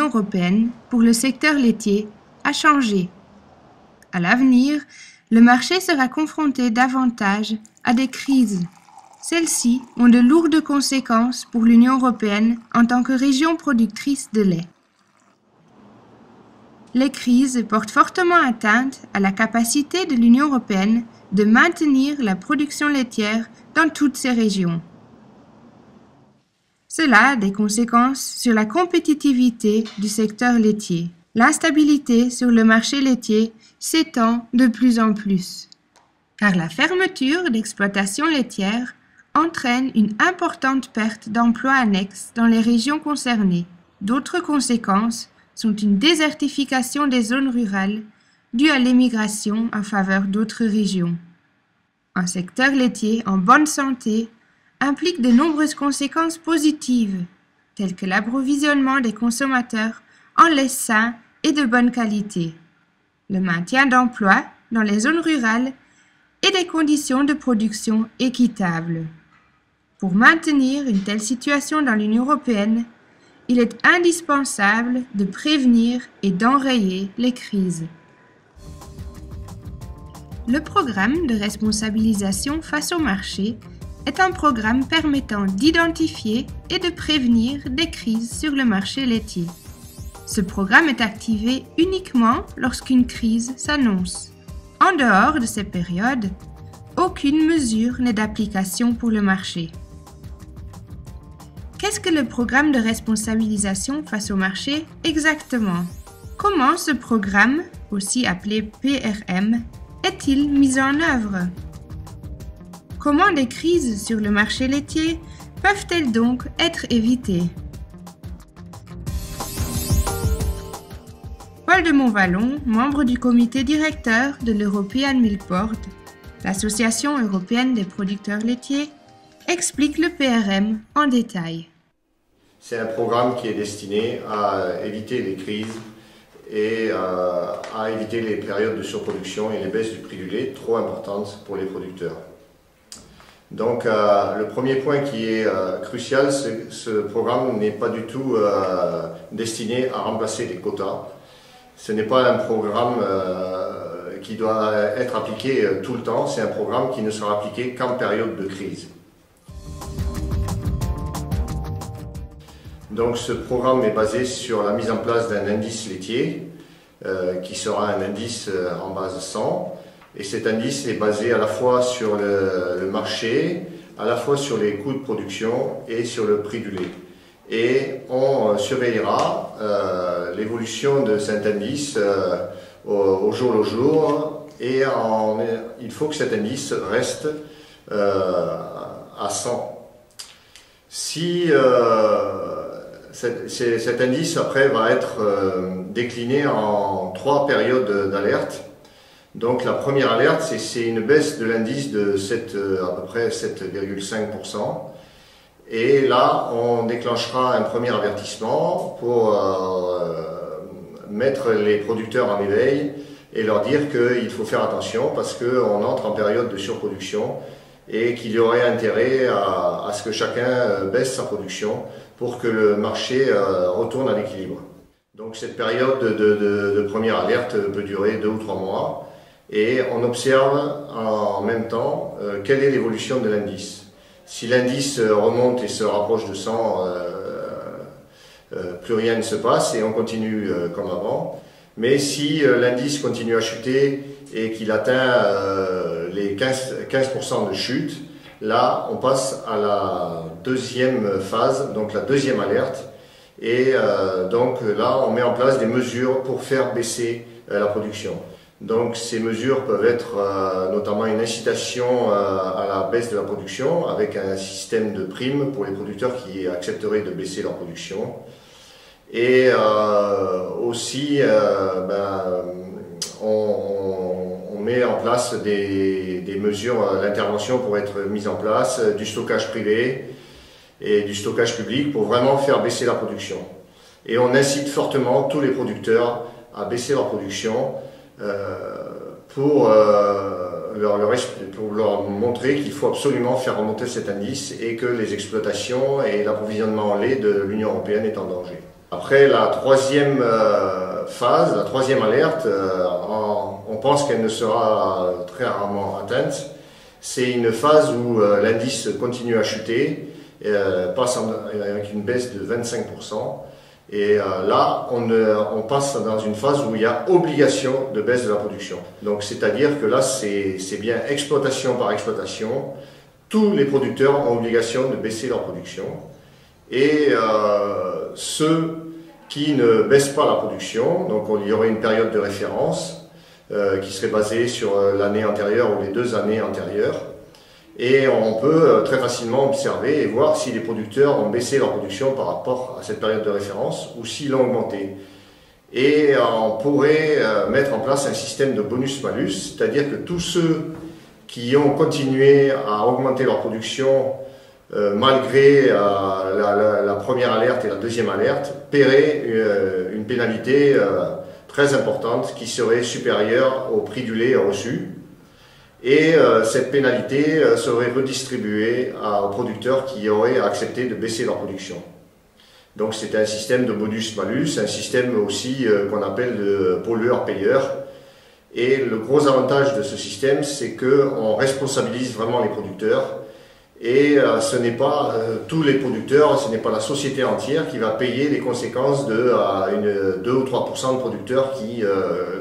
européenne pour le secteur laitier a changé. À l'avenir, le marché sera confronté davantage à des crises. Celles-ci ont de lourdes conséquences pour l'Union européenne en tant que région productrice de lait. Les crises portent fortement atteinte à la capacité de l'Union européenne de maintenir la production laitière dans toutes ces régions. Cela a des conséquences sur la compétitivité du secteur laitier. L'instabilité sur le marché laitier s'étend de plus en plus, car la fermeture d'exploitations laitières entraîne une importante perte d'emplois annexes dans les régions concernées. D'autres conséquences sont une désertification des zones rurales due à l'émigration en faveur d'autres régions. Un secteur laitier en bonne santé implique de nombreuses conséquences positives, telles que l'approvisionnement des consommateurs en lait sain et de bonne qualité, le maintien d'emplois dans les zones rurales et des conditions de production équitables. Pour maintenir une telle situation dans l'Union européenne, il est indispensable de prévenir et d'enrayer les crises. Le programme de responsabilisation face au marché est un programme permettant d'identifier et de prévenir des crises sur le marché laitier. Ce programme est activé uniquement lorsqu'une crise s'annonce. En dehors de ces périodes, aucune mesure n'est d'application pour le marché. Qu'est-ce que le programme de responsabilisation face au marché exactement? Comment ce programme, aussi appelé PRM, est-il mis en œuvre? Comment des crises sur le marché laitier peuvent-elles donc être évitées? Paul de Montvallon, membre du comité directeur de l'European Milk Board, l'Association européenne des producteurs laitiers, explique le PRM en détail. C'est un programme qui est destiné à éviter les crises et à éviter les périodes de surproduction et les baisses du prix du lait trop importantes pour les producteurs. Donc le premier point qui est crucial, c'est que ce programme n'est pas du tout destiné à remplacer les quotas. Ce n'est pas un programme qui doit être appliqué tout le temps, c'est un programme qui ne sera appliqué qu'en période de crise. Donc ce programme est basé sur la mise en place d'un indice laitier qui sera un indice en base 100. Et cet indice est basé à la fois sur le marché, à la fois sur les coûts de production et sur le prix du lait. Et on surveillera l'évolution de cet indice au jour le jour et il faut que cet indice reste à 100. Si cet indice après va être décliné en 3 périodes d'alerte. Donc la première alerte, c'est une baisse de l'indice de à peu près 7,5%. Et là, on déclenchera un premier avertissement pour mettre les producteurs en éveil et leur dire qu'il faut faire attention parce qu'on entre en période de surproduction et qu'il y aurait intérêt à ce que chacun baisse sa production pour que le marché retourne à l'équilibre. Donc cette période de première alerte peut durer 2 ou 3 mois. Et on observe en même temps quelle est l'évolution de l'indice. Si l'indice remonte et se rapproche de 100, plus rien ne se passe et on continue comme avant. Mais si l'indice continue à chuter et qu'il atteint les 15% de chute, là on passe à la deuxième phase, donc la deuxième alerte. Et donc là on met en place des mesures pour faire baisser la production. Donc ces mesures peuvent être notamment une incitation à la baisse de la production avec un système de primes pour les producteurs qui accepteraient de baisser leur production. Et aussi on met en place des mesures d'intervention pour être mises en place, du stockage privé et du stockage public pour vraiment faire baisser la production. Et on incite fortement tous les producteurs à baisser leur production pour leur montrer qu'il faut absolument faire remonter cet indice et que les exploitations et l'approvisionnement en lait de l'Union européenne est en danger. Après la troisième phase, la troisième alerte, on pense qu'elle ne sera très rarement atteinte. C'est une phase où l'indice continue à chuter, passe avec une baisse de 25%. Et là, on passe dans une phase où il y a obligation de baisse de la production. Donc, c'est-à-dire que là, c'est bien exploitation par exploitation. Tous les producteurs ont obligation de baisser leur production. Et ceux qui ne baissent pas la production, donc il y aurait une période de référence qui serait basée sur l'année antérieure ou les 2 années antérieures. Et on peut très facilement observer et voir si les producteurs ont baissé leur production par rapport à cette période de référence ou s'ils l'ont augmenté. Et on pourrait mettre en place un système de bonus-malus, c'est-à-dire que tous ceux qui ont continué à augmenter leur production malgré la première alerte et la deuxième alerte, paieraient une pénalité très importante qui serait supérieure au prix du lait reçu. Et cette pénalité serait redistribuée aux producteurs qui auraient accepté de baisser leur production. Donc c'est un système de bonus-malus, un système aussi qu'on appelle de pollueur-payeur. Et le gros avantage de ce système, c'est qu'on responsabilise vraiment les producteurs. Et ce n'est pas tous les producteurs, ce n'est pas la société entière qui va payer les conséquences de 2 ou 3% de producteurs qui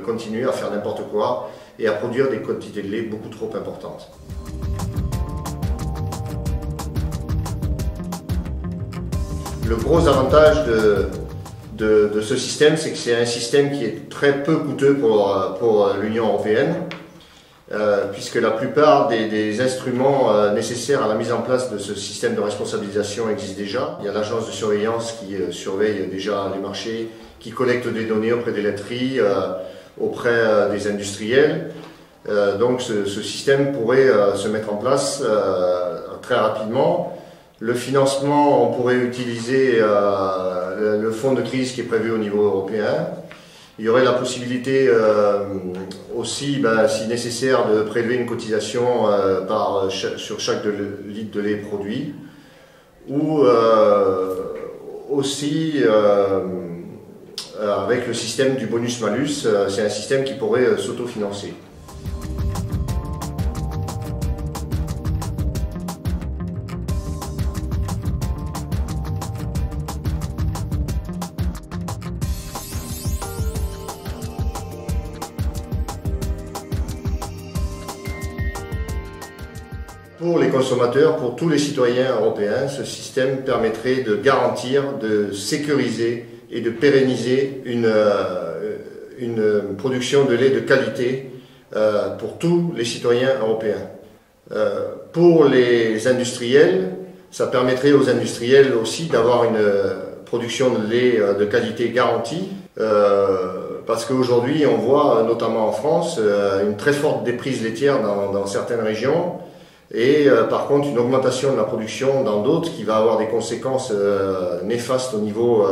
continuent à faire n'importe quoi et à produire des quantités de lait beaucoup trop importantes. Le gros avantage de ce système, c'est que c'est un système qui est très peu coûteux pour l'Union européenne, puisque la plupart des instruments nécessaires à la mise en place de ce système de responsabilisation existent déjà. Il y a l'agence de surveillance qui surveille déjà les marchés, qui collecte des données auprès des laiteries, auprès des industriels. Donc ce système pourrait se mettre en place très rapidement. Le financement, on pourrait utiliser le fonds de crise qui est prévu au niveau européen. Il y aurait la possibilité aussi, si nécessaire, de prélever une cotisation sur chaque litre de lait produit. Ou aussi avec le système du bonus-malus, c'est un système qui pourrait s'autofinancer. Pour les consommateurs, pour tous les citoyens européens, ce système permettrait de garantir, de sécuriser et de pérenniser une production de lait de qualité pour tous les citoyens européens. Pour les industriels, ça permettrait aux industriels aussi d'avoir une production de lait de qualité garantie, parce qu'aujourd'hui on voit, notamment en France, une très forte déprise laitière dans certaines régions, et par contre une augmentation de la production dans d'autres qui va avoir des conséquences néfastes au niveau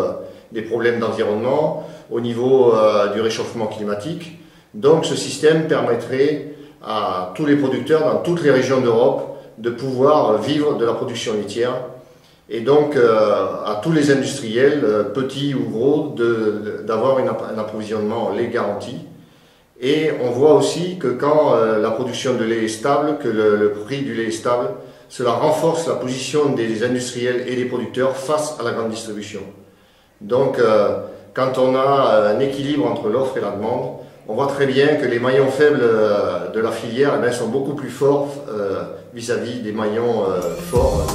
des problèmes d'environnement, au niveau du réchauffement climatique. Donc ce système permettrait à tous les producteurs dans toutes les régions d'Europe de pouvoir vivre de la production laitière, et donc à tous les industriels, petits ou gros, d'avoir un approvisionnement lait garanti. Et on voit aussi que quand la production de lait est stable, que le prix du lait est stable, cela renforce la position des industriels et des producteurs face à la grande distribution. Donc quand on a un équilibre entre l'offre et la demande, on voit très bien que les maillons faibles de la filière sont beaucoup plus forts vis-à-vis des maillons forts.